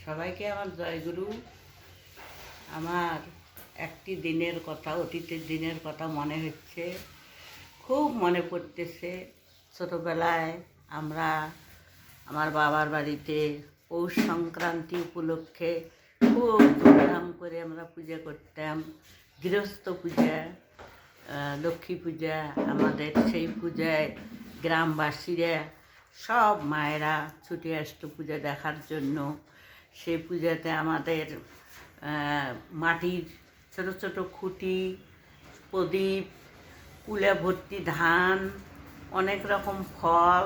সবাইকে আমার জয়গুরু। আমার একটি দিনের কথা, অতীতের দিনের কথা মনে হচ্ছে, খুব মনে পড়তেছে। ছোটোবেলায় আমরা আমার বাবার বাড়িতে পৌষ সংক্রান্তি উপলক্ষে খুব ধুমধাম করে আমরা পূজা করতাম। গৃহস্থ পূজা, লক্ষ্মী পূজা। আমাদের সেই পূজায় গ্রামবাসীরা সব মায়েরা ছুটে আসতো পূজা দেখার জন্য। সেই পূজাতে আমাদের মাটির ছোট ছোট খুঁটি, প্রদীপ, কুলে ভর্তি ধান, অনেক রকম ফল,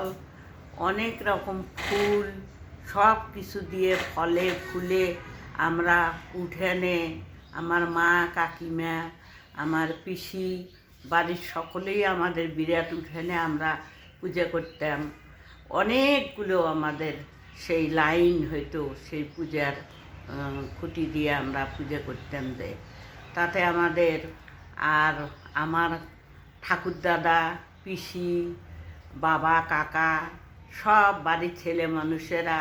অনেক রকম ফুল, সব কিছু দিয়ে ফলে ফুলে আমরা উঠোনে আমার মা, কাকিমা, আমার পিসি, বাড়ির সকলেই আমাদের বিরাট উঠোনে আমরা পূজা করতাম। অনেকগুলো আমাদের সেই লাইন হয়তো সেই পূজার খুঁটি দিয়ে আমরা পূজা করতাম। যে তাতে আমাদের আর আমার ঠাকুরদাদা, পিসি, বাবা, কাকা সব বাড়ির ছেলে মানুষেরা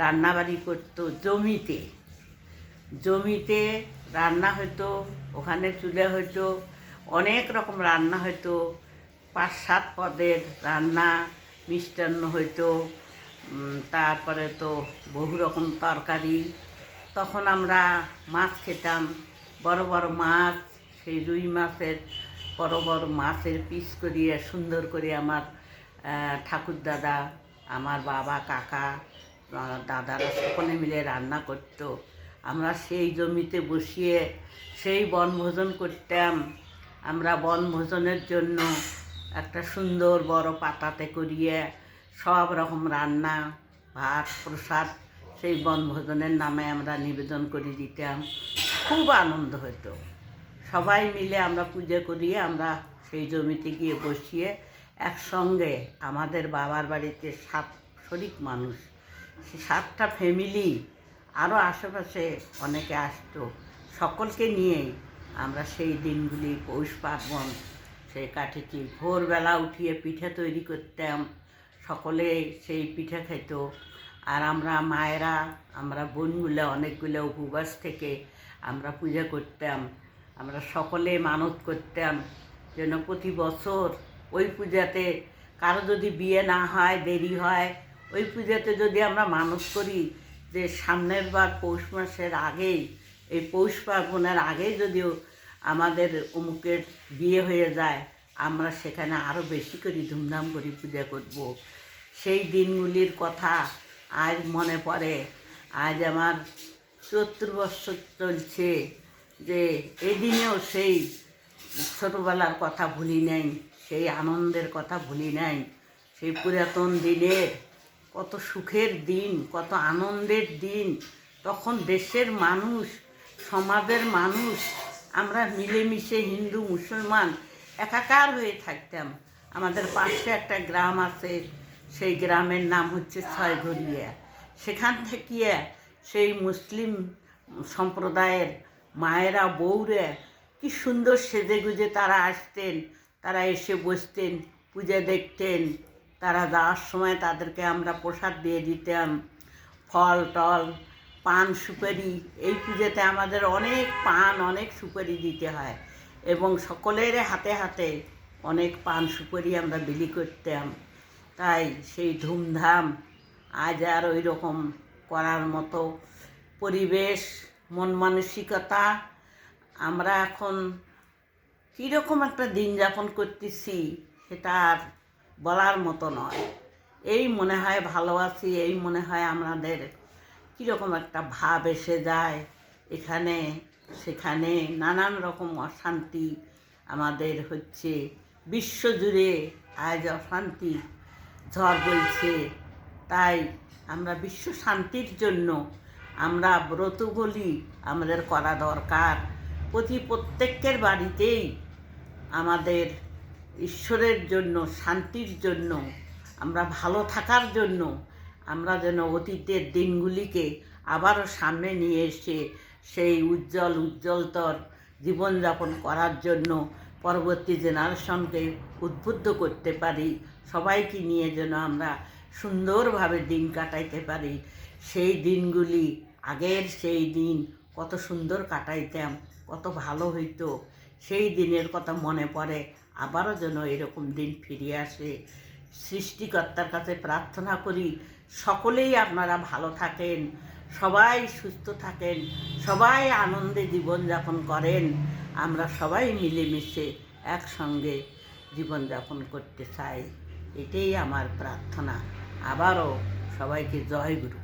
রান্নাবাড়ি করতো জমিতে। জমিতে রান্না হতো, ওখানে চুলে হতো, অনেক রকম রান্না হতো, 5-7 পদের রান্না, মিষ্টান্ন হইতো, তারপরে তো বহু রকম তরকারি। তখন আমরা মাছ খেতাম, বড় বড় মাছ, সেই রুই মাছের বড় বড় মাছের পিস করিয়ে সুন্দর করে আমার ঠাকুরদাদা, আমার বাবা, কাকা, দাদারা সকলে মিলে রান্না করতো। আমরা সেই জমিতে বসিয়ে সেই বনভোজন করতাম। আমরা বনভোজনের জন্য একটা সুন্দর বড় পাতাতে করিয়ে সব রকম রান্না, ভাত, প্রসাদ সেই বনভোজনের নামে আমরা নিবেদন করে দিতাম। খুব আনন্দ হতো। সবাই মিলে আমরা পূজা করিয়ে আমরা সেই জমিতে গিয়ে বসিয়ে একসঙ্গে আমাদের বাবার বাড়িতে 7 শরিক মানুষ, 7টা ফ্যামিলি, আরও আশেপাশে অনেকে আসতো। সকলকে নিয়েই আমরা সেই দিনগুলি পৌষ পার্বণ সেই কাটেছি। ভোরবেলা উঠিয়ে পিঠে তৈরি করতাম, সকলে সেই পিঠে খেত। আর আমরা মায়েরা, আমরা বোনগুলো অনেকগুলো উপবাস থেকে আমরা পূজা করতাম। আমরা সকলে মানত করতাম যেন প্রতি বছর ওই পূজাতে কারো যদি বিয়ে না হয়, দেরি হয়, ওই পূজাতে যদি আমরা মানত করি যে সামনের বার পৌষ মাসের আগেই, এই পৌষ পার্বণের আগেই যদিও আমাদের অমুকের বিয়ে হয়ে যায়, আমরা সেখানে আরও বেশি করে ধুমধাম করে পূজা করব। সেই দিনগুলির কথা আজ মনে পড়ে। আজ আমার 74 বছর চলছে, যে এদিনেও সেই ছোটোবেলার কথা ভুলি নাই, সেই আনন্দের কথা ভুলি নাই। সেই পুরাতন দিনের কত সুখের দিন, কত আনন্দের দিন। তখন দেশের মানুষ, সমাজের মানুষ, আমরা মিলেমিশে হিন্দু মুসলমান একাকার হয়ে থাকতাম। আমাদের পাশে একটা গ্রাম আছে, সেই গ্রামের নাম হচ্ছে ছয়ঘরিয়া। সেখান থেকে সেই মুসলিম সম্প্রদায়ের মায়েরা, বউরা কি সুন্দর সেজেগুজে তারা আসতেন, তারা এসে বসতেন, পূজা দেখতেন। তারা যাওয়ার সময় তাদেরকে আমরা প্রসাদ দিয়ে দিতাম, ফল টল, পান, সুপারি। এই পূজাতে আমাদের অনেক পান, অনেক সুপারি দিতে হয়, এবং সকলের হাতে হাতে অনেক পান সুপারি আমরা বিলি করতাম। তাই সেই ধুমধাম আজ আর ওই রকম করার মতো পরিবেশ, মন মানসিকতা, আমরা এখন কীরকম একটা দিন যাপন করতেছি সেটা আর বলার মতো নয়। এই মনে হয় ভালো আছি, এই মনে হয় আমাদের কীরকম একটা ভাব এসে যায়। এখানে সেখানে নানান রকম অশান্তি আমাদের হচ্ছে, বিশ্বজুড়ে আজ অশান্তি ঝড় বইছে। তাই আমরা বিশ্ব শান্তির জন্য আমরা ব্রতগুলি আমাদের করা দরকার। প্রত্যেকের বাড়িতেই আমাদের ঈশ্বরের জন্য, শান্তির জন্য, আমরা ভালো থাকার জন্য, আমরা যেন অতীতের দিনগুলিকে আবারও সামনে নিয়ে এসে সেই উজ্জ্বলতর জীবনযাপন করার জন্য পরবর্তী জেনারেশনকে উদ্বুদ্ধ করতে পারি। সবাইকে নিয়ে যেন আমরা সুন্দরভাবে দিন কাটাইতে পারি, সেই দিনগুলি আগের সেই দিন কত সুন্দর কাটাইতাম, কত ভালো হইতো। সেই দিনের কথা মনে পড়ে, আবারও যেন এরকম দিন ফিরে আসে। সৃষ্টিকর্তার কাছে প্রার্থনা করি সকলেই আপনারা ভালো থাকেন, সবাই সুস্থ থাকেন, সবাই আনন্দে জীবনযাপন করেন। আমরা সবাই মিলেমিশে একসঙ্গে জীবনযাপন করতে চাই, এটাই আমার প্রার্থনা। আবারও সবাইকে জয় গুরু।